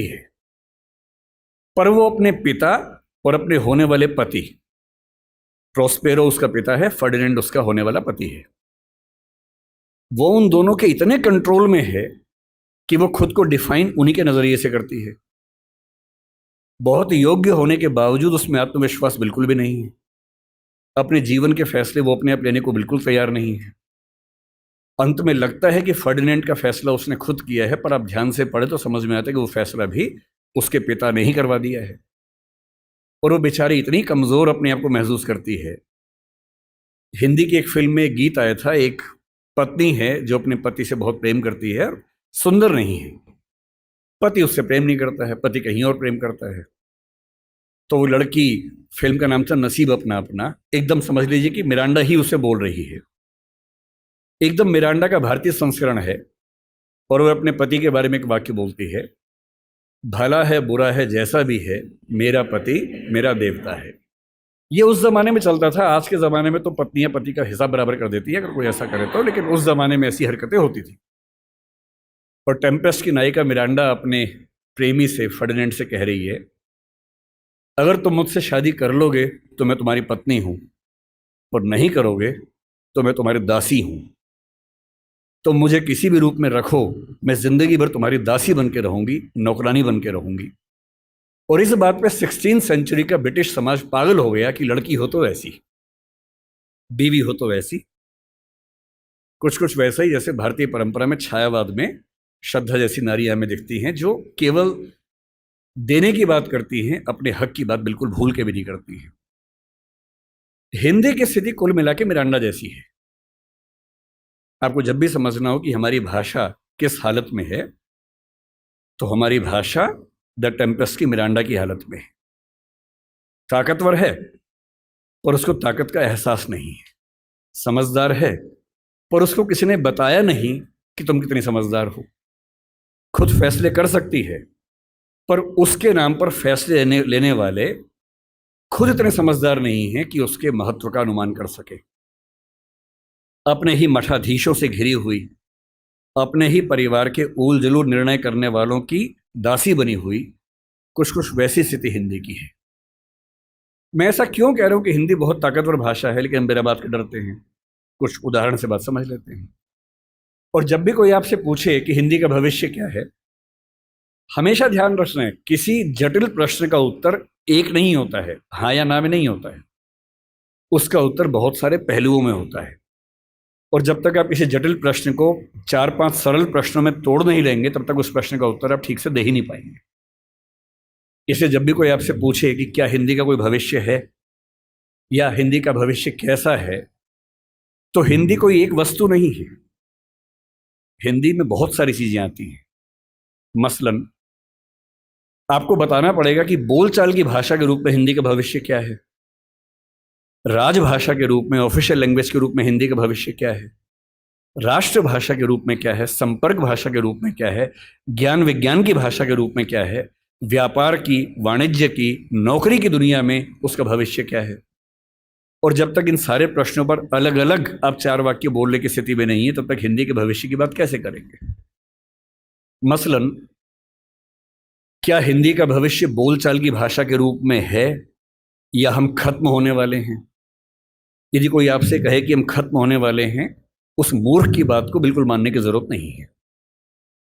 है, पर वो अपने पिता और अपने होने वाले पति, प्रोस्पेरो उसका पिता है, फर्डिनेंड उसका होने वाला पति है, वो उन दोनों के इतने कंट्रोल में है कि वो खुद को डिफाइन उन्हीं के नजरिए से करती है। बहुत योग्य होने के बावजूद उसमें आत्मविश्वास बिल्कुल भी नहीं है। अपने जीवन के फैसले वो अपने आप लेने को बिल्कुल तैयार नहीं है। अंत में लगता है कि फर्डिनेंड का फैसला उसने खुद किया है, पर आप ध्यान से पढ़े तो समझ में आता है कि वो फैसला भी उसके पिता ने ही करवा दिया है। और वो बेचारी इतनी कमजोर अपने आप को महसूस करती है। हिंदी की एक फिल्म में एक गीत आया था, एक पत्नी है जो अपने पति से बहुत प्रेम करती है, सुंदर नहीं है, पति उससे प्रेम नहीं करता है, पति कहीं और प्रेम करता है। तो वो लड़की, फिल्म का नाम था नसीब अपना अपना, एकदम समझ लीजिए कि मिरांडा ही उसे बोल रही है, एकदम मिरांडा का भारतीय संस्करण है। और वो अपने पति के बारे में एक वाक्य बोलती है, भला है बुरा है जैसा भी है, मेरा पति मेरा देवता है। ये उस जमाने में चलता था, आज के जमाने में तो पत्नियां पति का हिसाब बराबर कर देती है अगर कोई ऐसा करे तो, लेकिन उस जमाने में ऐसी हरकतें होती थी। और टेम्पेस्ट की नायिका मिरांडा अपने प्रेमी से, फर्डिनेंड से कह रही है, अगर तुम मुझसे शादी कर लोगे तो मैं तुम्हारी पत्नी हूं, और नहीं करोगे तो मैं तुम्हारी दासी हूं। तुम मुझे किसी भी रूप में रखो, मैं जिंदगी भर तुम्हारी दासी बन के रहूंगी, नौकरानी बन के रहूंगी। और इस बात पे 16वीं सेंचुरी का ब्रिटिश समाज पागल हो गया कि लड़की हो तो ऐसी, बीवी हो तो वैसी, कुछ कुछ वैसा ही जैसे भारतीय परंपरा में छायावाद में श्रद्धा जैसी नारियां हमें दिखती हैं, जो केवल देने की बात करती हैं, अपने हक की बात बिल्कुल भूल के भी नहीं करती हैं। हिंदी की स्थिति कुल मिला के मिरांडा जैसी है। आपको जब भी समझना हो कि हमारी भाषा किस हालत में है, तो हमारी भाषा द टेम्पेस्ट की मिरांडा की हालत में है। ताकतवर है पर उसको ताकत का एहसास नहीं है, समझदार है पर उसको किसी ने बताया नहीं कि तुम कितनी समझदार हो। खुद फैसले कर सकती है पर उसके नाम पर फैसले लेने वाले खुद इतने समझदार नहीं हैं कि उसके महत्व का अनुमान कर सके। अपने ही मठाधीशों से घिरी हुई, अपने ही परिवार के ऊल जलूल निर्णय करने वालों की दासी बनी हुई, कुछ कुछ वैसी स्थिति हिंदी की है। मैं ऐसा क्यों कह रहा हूं कि हिंदी बहुत ताकतवर भाषा है, लेकिन हम मेरा बात के डरते हैं। कुछ उदाहरण से बात समझ लेते हैं। और जब भी कोई आपसे पूछे कि हिंदी का भविष्य क्या है, हमेशा ध्यान रखना है, किसी जटिल प्रश्न का उत्तर एक नहीं होता है, हाँ या ना में नहीं होता है। उसका उत्तर बहुत सारे पहलुओं में होता है। और जब तक आप किसी जटिल प्रश्न को 4-5 सरल प्रश्नों में तोड़ नहीं लेंगे, तब तक उस प्रश्न का उत्तर आप ठीक से दे ही नहीं पाएंगे। इसलिए जब भी कोई आपसे पूछे कि क्या हिंदी का कोई भविष्य है या हिंदी का भविष्य कैसा है, तो हिंदी कोई एक वस्तु नहीं है। हिंदी में बहुत सारी चीजें आती हैं। मसलन आपको बताना पड़ेगा कि बोलचाल की भाषा के रूप में हिंदी का भविष्य क्या है, राजभाषा के रूप में, ऑफिशियल लैंग्वेज के रूप में हिंदी का भविष्य क्या है, राष्ट्रभाषा के रूप में क्या है, संपर्क भाषा के रूप में क्या है, ज्ञान विज्ञान की भाषा के रूप में क्या है, व्यापार की, वाणिज्य की, नौकरी की दुनिया में उसका भविष्य क्या है। और जब तक इन सारे प्रश्नों पर अलग अलग आप 4 वाक्य बोलने की स्थिति में नहीं है, तब तक हिंदी के भविष्य की बात कैसे करेंगे। मसलन क्या हिंदी का भविष्य बोलचाल की भाषा के रूप में है या हम खत्म होने वाले हैं। यदि कोई आपसे कहे कि हम खत्म होने वाले हैं, उस मूर्ख की बात को बिल्कुल मानने की जरूरत नहीं है।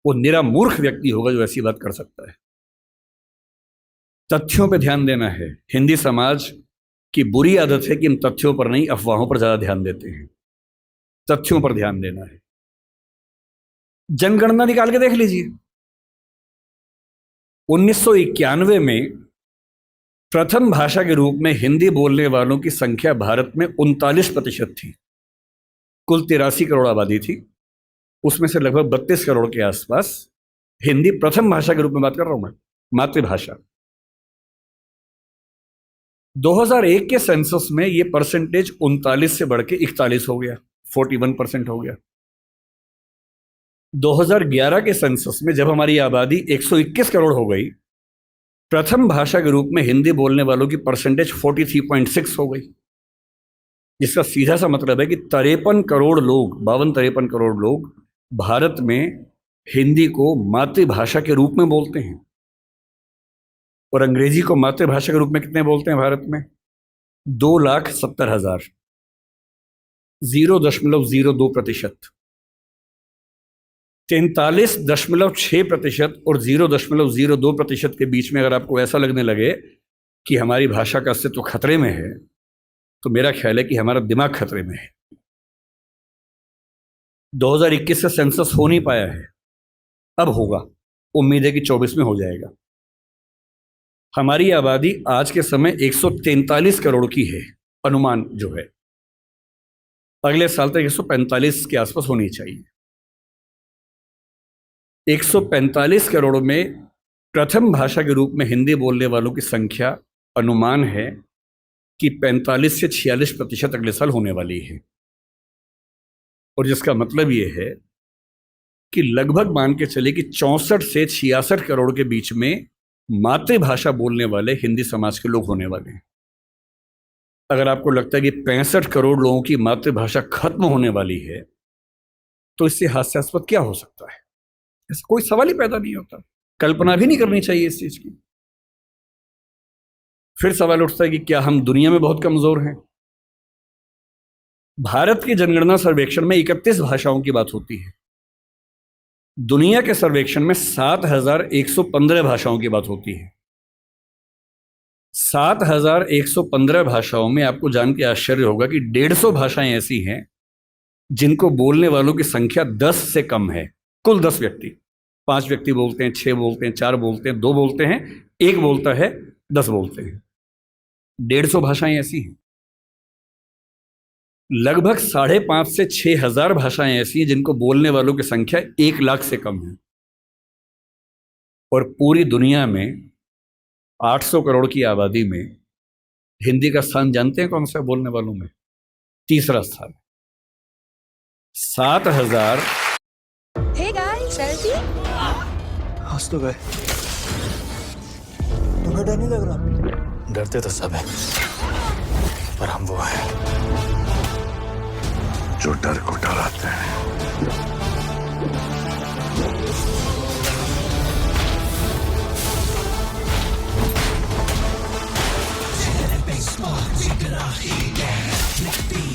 वो निरा मूर्ख व्यक्ति होगा जो ऐसी बात कर सकता है। तथ्यों पर ध्यान देना है। हिंदी समाज की बुरी आदत है कि हम तथ्यों पर नहीं, अफवाहों पर ज्यादा ध्यान देते हैं। तथ्यों पर ध्यान देना है। जनगणना निकाल के देख लीजिए। 1991 में प्रथम भाषा के रूप में हिंदी बोलने वालों की संख्या भारत में 39% थी। कुल 83 करोड़ आबादी थी, उसमें से लगभग 32 करोड़ के आसपास हिंदी प्रथम भाषा के रूप में बात कर रहा हूं मैं, मातृभाषा। 2001 के सेंसस में यह परसेंटेज 39 से बढ़ के 41 हो गया, 41% हो गया। 2011 के सेंसस में जब हमारी आबादी 121 करोड़ हो गई, प्रथम भाषा के रूप में हिंदी बोलने वालों की परसेंटेज 43.6 हो गई, जिसका सीधा सा मतलब है कि 53 करोड़ लोग, 52-53 करोड़ लोग भारत में हिंदी को मातृभाषा के रूप में बोलते हैं। और अंग्रेजी को मातृभाषा के रूप में कितने बोलते हैं भारत में? 2,70,000, 0.02%। 43.6% और 0.02% के बीच में अगर आपको ऐसा लगने लगे कि हमारी भाषा का अस्तित्व खतरे में है, तो मेरा ख्याल है कि हमारा दिमाग खतरे में है। 2021 से सेंसस हो नहीं पाया है, अब होगा, उम्मीद है कि 24 में हो जाएगा। हमारी आबादी आज के समय 143 करोड़ की है, अनुमान जो है, अगले साल तक 145 के आसपास होनी चाहिए। 145 करोड़ में प्रथम भाषा के रूप में हिंदी बोलने वालों की संख्या अनुमान है कि 45 से 46% अगले साल होने वाली है। और जिसका मतलब ये है कि लगभग मान के चले कि 64 से 66 करोड़ के बीच में मातृभाषा बोलने वाले हिंदी समाज के लोग होने वाले हैं। अगर आपको लगता है कि 65 करोड़ लोगों की मातृभाषा खत्म होने वाली है, तो इससे हास्यास्पद क्या हो सकता है? ऐसा कोई सवाल ही पैदा नहीं होता, कल्पना भी नहीं करनी चाहिए इस चीज की। फिर सवाल उठता है कि क्या हम दुनिया में बहुत कमजोर हैं? भारत की जनगणना सर्वेक्षण में 31 भाषाओं की बात होती है, दुनिया के सर्वेक्षण में 7,115 भाषाओं की बात होती है। 7,115 भाषाओं में आपको जान के आश्चर्य होगा कि 150 भाषाएं ऐसी हैं जिनको बोलने वालों की संख्या 10 से कम है। कुल 10 व्यक्ति, 5 व्यक्ति बोलते हैं, 6 बोलते हैं, 4 बोलते हैं, 2 बोलते हैं, 1 बोलता है, 10 बोलते हैं। 150 भाषाएं ऐसी हैं। लगभग 5,500 से 6,000 भाषाएं ऐसी हैं जिनको बोलने वालों की संख्या 1 लाख से कम है। और पूरी दुनिया में 800 करोड़ की आबादी में हिंदी का स्थान जानते हैं कौन सा बोलने वालों में? तीसरा स्थान। 7,000। Hey guys, selfie? हंस तो गए। तुम्हें डर नहीं लग रहा? डरते तो सब है, पर हम वो हैं जो डर को डराते हैं।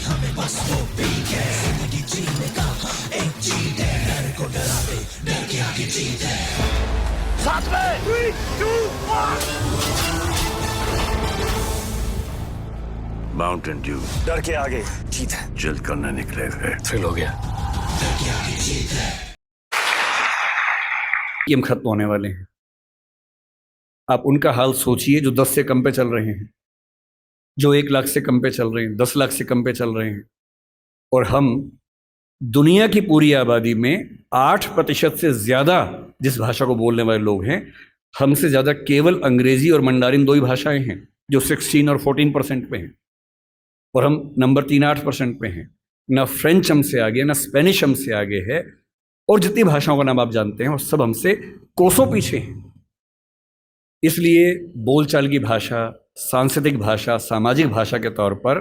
हमें बस वो पी के जिंदगी जीने का एक चीज है, डर को डरावे, डर के आगे जीत है। साथ में 3, 2, 1। माउंटेन ड्यू, डर के आगे जीत है। चिल करने निकले थे, थ्रिल हो गया। डर के आगे जीत है। ये हम खत्म होने वाले हैं। आप उनका हाल सोचिए जो 10 से कम पे चल रहे हैं, जो 1 लाख से कम पे चल रहे हैं, 10 लाख से कम पे चल रहे हैं। और हम दुनिया की पूरी आबादी में 8% से ज़्यादा जिस भाषा को बोलने वाले लोग हैं, हमसे ज़्यादा केवल अंग्रेजी और मंडारिन 2 ही भाषाएं हैं जो 16 और 14% पे हैं। और हम नंबर 3-8% पे हैं। ना फ्रेंच हमसे आगे, ना स्पेनिश हमसे आगे है। और जितनी भाषाओं का नाम आप जानते हैं वो सब हमसे कोसों पीछे हैं। इसलिए बोलचाल की भाषा, सांस्कृतिक भाषा, सामाजिक भाषा के तौर पर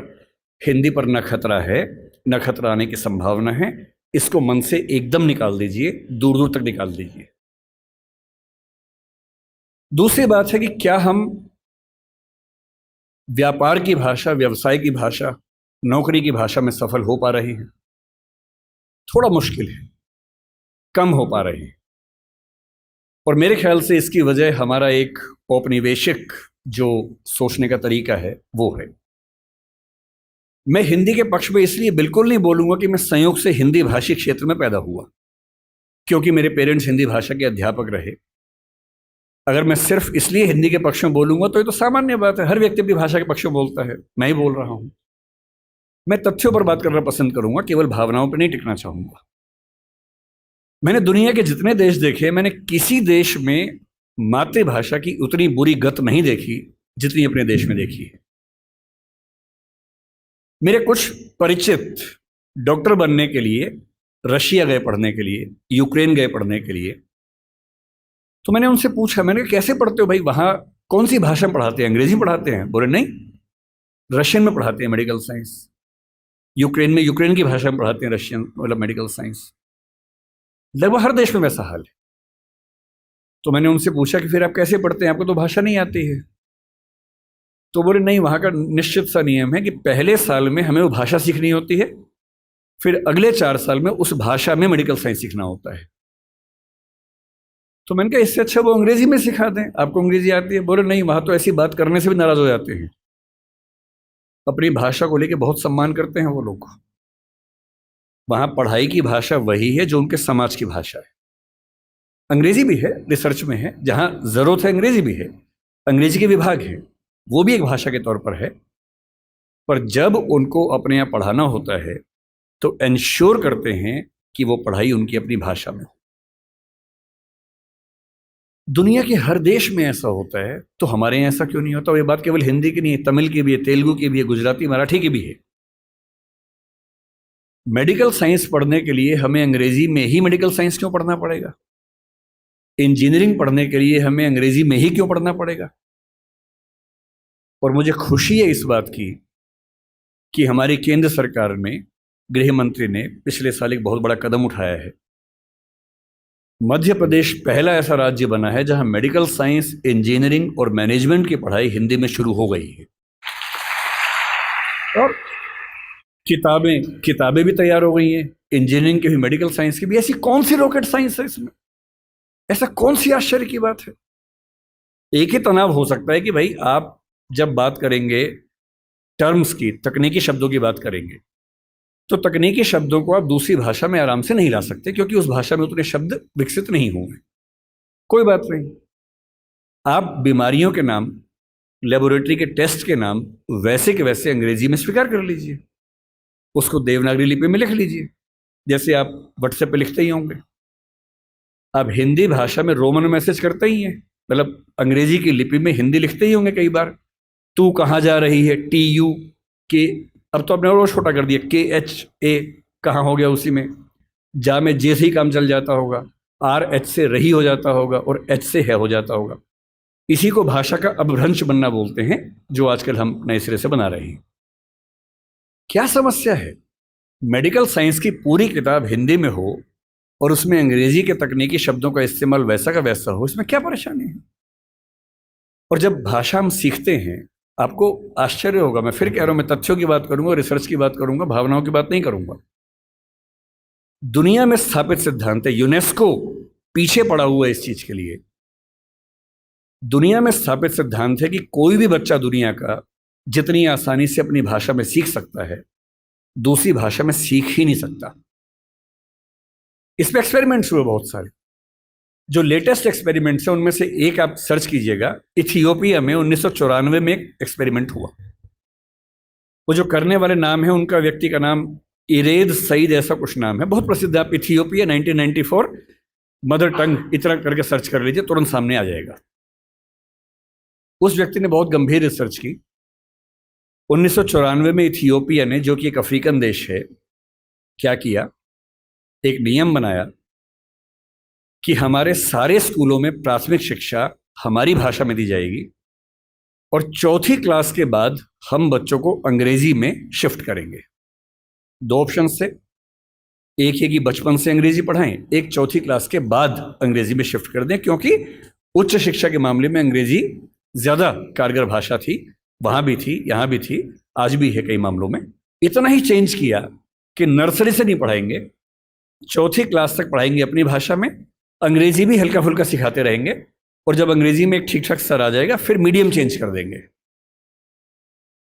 हिंदी पर न खतरा है, न खतरा आने की संभावना है। इसको मन से एकदम निकाल दीजिए, दूर दूर तक निकाल दीजिए। दूसरी बात है कि क्या हम व्यापार की भाषा, व्यवसाय की भाषा, नौकरी की भाषा में सफल हो पा रहे हैं? थोड़ा मुश्किल है, कम हो पा रहे हैं। और मेरे ख्याल से इसकी वजह हमारा एक औपनिवेशिक जो सोचने का तरीका है वो है। मैं हिंदी के पक्ष में इसलिए बिल्कुल नहीं बोलूंगा कि मैं संयोग से हिंदी भाषी क्षेत्र में पैदा हुआ, क्योंकि मेरे पेरेंट्स हिंदी भाषा के अध्यापक रहे। अगर मैं सिर्फ इसलिए हिंदी के पक्ष में बोलूंगा तो ये तो सामान्य बात है, हर व्यक्ति अपनी भाषा के पक्ष में बोलता है, मैं ही बोल रहा हूं। मैं तथ्यों पर बात करना पसंद करूंगा, केवल भावनाओं पर नहीं टिकना चाहूंगा। मैंने दुनिया के जितने देश देखे, मैंने किसी देश में मातृभाषा की उतनी बुरी गत नहीं देखी जितनी अपने देश में देखी है। मेरे कुछ परिचित डॉक्टर बनने के लिए रशिया गए पढ़ने के लिए, यूक्रेन गए पढ़ने के लिए। तो मैंने उनसे पूछा, मैंने कहा कैसे पढ़ते हो भाई, वहां कौन सी भाषा में पढ़ाते हैं? अंग्रेजी पढ़ाते हैं? बोले नहीं, रशियन में पढ़ाते हैं मेडिकल साइंस। यूक्रेन में यूक्रेन की भाषा में पढ़ाते हैं रशियन, मतलब मेडिकल साइंस। लगभग हर देश में वैसा हाल है। तो मैंने उनसे पूछा कि फिर आप कैसे पढ़ते हैं, आपको तो भाषा नहीं आती है। तो बोले नहीं, वहाँ का निश्चित सा नियम है कि पहले साल में हमें वो भाषा सीखनी होती है, फिर अगले 4 साल में उस भाषा में मेडिकल साइंस सीखना होता है। तो मैंने कहा इससे अच्छा वो अंग्रेजी में सिखा दें, आपको अंग्रेजी आती है। बोले नहीं, वहाँ तो ऐसी बात करने से भी नाराज हो जाते हैं, अपनी भाषा को लेके बहुत सम्मान करते हैं वो लोग। वहाँ पढ़ाई की भाषा वही है जो उनके समाज की भाषा है। अंग्रेजी भी है, रिसर्च में है, जहाँ ज़रूरत है अंग्रेजी भी है, अंग्रेजी के विभाग हैं, वो भी एक भाषा के तौर पर है। पर जब उनको अपने यहाँ पढ़ाना होता है तो इंश्योर करते हैं कि वो पढ़ाई उनकी अपनी भाषा में हो। दुनिया के हर देश में ऐसा होता है, तो हमारे यहाँ ऐसा क्यों नहीं होता? और ये बात केवल हिंदी की नहीं है, तमिल की भी है, तेलुगु की भी है, गुजराती मराठी की भी है। मेडिकल साइंस पढ़ने के लिए हमें अंग्रेजी में ही मेडिकल साइंस क्यों पढ़ना पड़ेगा? इंजीनियरिंग पढ़ने के लिए हमें अंग्रेजी में ही क्यों पढ़ना पड़ेगा? और मुझे खुशी है इस बात की कि हमारी केंद्र सरकार में गृह मंत्री ने पिछले साल एक बहुत बड़ा कदम उठाया है। मध्य प्रदेश पहला ऐसा राज्य बना है जहां मेडिकल साइंस, इंजीनियरिंग और मैनेजमेंट की पढ़ाई हिंदी में शुरू हो गई है। और किताबें भी तैयार हो गई हैं, इंजीनियरिंग की भी, मेडिकल साइंस की भी। ऐसी कौन सी रॉकेट साइंस है इसमें? ऐसा कौन सी आश्चर्य की बात है? एक ही तनाव हो सकता है कि भाई आप जब बात करेंगे टर्म्स की, तकनीकी शब्दों की बात करेंगे, तो तकनीकी शब्दों को आप दूसरी भाषा में आराम से नहीं ला सकते, क्योंकि उस भाषा में उतने शब्द विकसित नहीं हुए। कोई बात नहीं, आप बीमारियों के नाम, लेबोरेटरी के टेस्ट के नाम वैसे के वैसे अंग्रेजी में स्वीकार कर लीजिए, उसको देवनागरी लिपि में लिख लीजिए, जैसे आप व्हाट्सएप पे लिखते ही होंगे। आप हिंदी भाषा में रोमन मैसेज करते ही हैं, मतलब अंग्रेजी की लिपि में हिंदी लिखते ही होंगे कई बार। तू कहाँ जा रही है, TU के, अब तो आपने और छोटा कर दिया, KHA कहाँ हो गया उसी में। जा में जे से ही काम चल जाता होगा, RH से रही हो जाता होगा, और H से है हो जाता होगा। इसी को भाषा का अपभ्रंश बनना बोलते हैं, जो आजकल हम नए सिरे से बना रहे हैं। क्या समस्या है? मेडिकल साइंस की पूरी किताब हिंदी में हो और उसमें अंग्रेजी के तकनीकी शब्दों का इस्तेमाल वैसा का वैसा हो, इसमें क्या परेशानी है? और जब भाषा हम सीखते हैं, आपको आश्चर्य होगा, मैं फिर कह रहा हूं, मैं तथ्यों की बात करूंगा, रिसर्च की बात करूंगा, भावनाओं की बात नहीं करूंगा। दुनिया में स्थापित सिद्धांत है, यूनेस्को पीछे पड़ा हुआ है इस चीज के लिए। दुनिया में स्थापित सिद्धांत है कि कोई भी बच्चा दुनिया का जितनी आसानी से अपनी भाषा में सीख सकता है, दूसरी भाषा में सीख ही नहीं सकता। इस पे एक्सपेरिमेंट्स हुए बहुत सारे। जो लेटेस्ट एक्सपेरिमेंट्स हैं उनमें से एक आप सर्च कीजिएगा, इथियोपिया में 1994 में एक एक्सपेरिमेंट हुआ। वो जो करने वाले नाम है, उनका व्यक्ति का नाम इरेद सईद ऐसा कुछ नाम है, बहुत प्रसिद्ध है। आप इथियोपिया 1994 मदर टंग इतना करके सर्च कर लीजिए, तुरंत सामने आ जाएगा। उस व्यक्ति ने बहुत गंभीर रिसर्च की। 1994 में इथियोपिया ने, जो कि एक अफ्रीकन देश है, क्या किया, एक नियम बनाया कि हमारे सारे स्कूलों में प्राथमिक शिक्षा हमारी भाषा में दी जाएगी, और 4थी क्लास के बाद हम बच्चों को अंग्रेजी में शिफ्ट करेंगे। 2 ऑप्शन थे, एक है कि बचपन से अंग्रेजी पढ़ाएं, एक 4थी क्लास के बाद अंग्रेजी में शिफ्ट कर दें, क्योंकि उच्च शिक्षा के मामले में अंग्रेजी ज़्यादा कारगर भाषा थी, वहाँ भी थी, यहाँ भी थी, आज भी है कई मामलों में। इतना ही चेंज किया कि नर्सरी से नहीं पढ़ाएंगे, 4थी क्लास तक पढ़ाएंगे अपनी भाषा में, अंग्रेजी भी हल्का फुल्का सिखाते रहेंगे, और जब अंग्रेजी में एक ठीक ठाक स्तर आ जाएगा फिर मीडियम चेंज कर देंगे।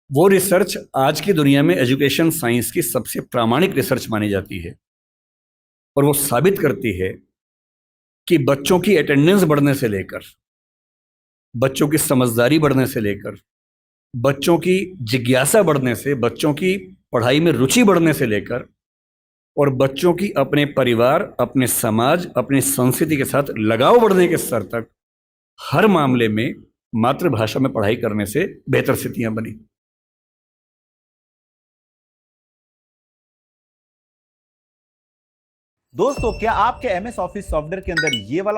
वो रिसर्च आज की दुनिया में एजुकेशन साइंस की सबसे प्रामाणिक रिसर्च मानी जाती है, और वो साबित करती है कि बच्चों की अटेंडेंस बढ़ने से लेकर, बच्चों की समझदारी बढ़ने से लेकर, बच्चों की जिज्ञासा बढ़ने से, बच्चों की पढ़ाई में रुचि बढ़ने से लेकर, और बच्चों की अपने परिवार, अपने समाज, अपनी संस्कृति के साथ लगाव बढ़ने के स्तर तक, हर मामले में मातृभाषा में पढ़ाई करने से बेहतर स्थितियां बनी। दोस्तों, क्या आपके MS ऑफिस सॉफ्टवेयर के अंदर ये वाला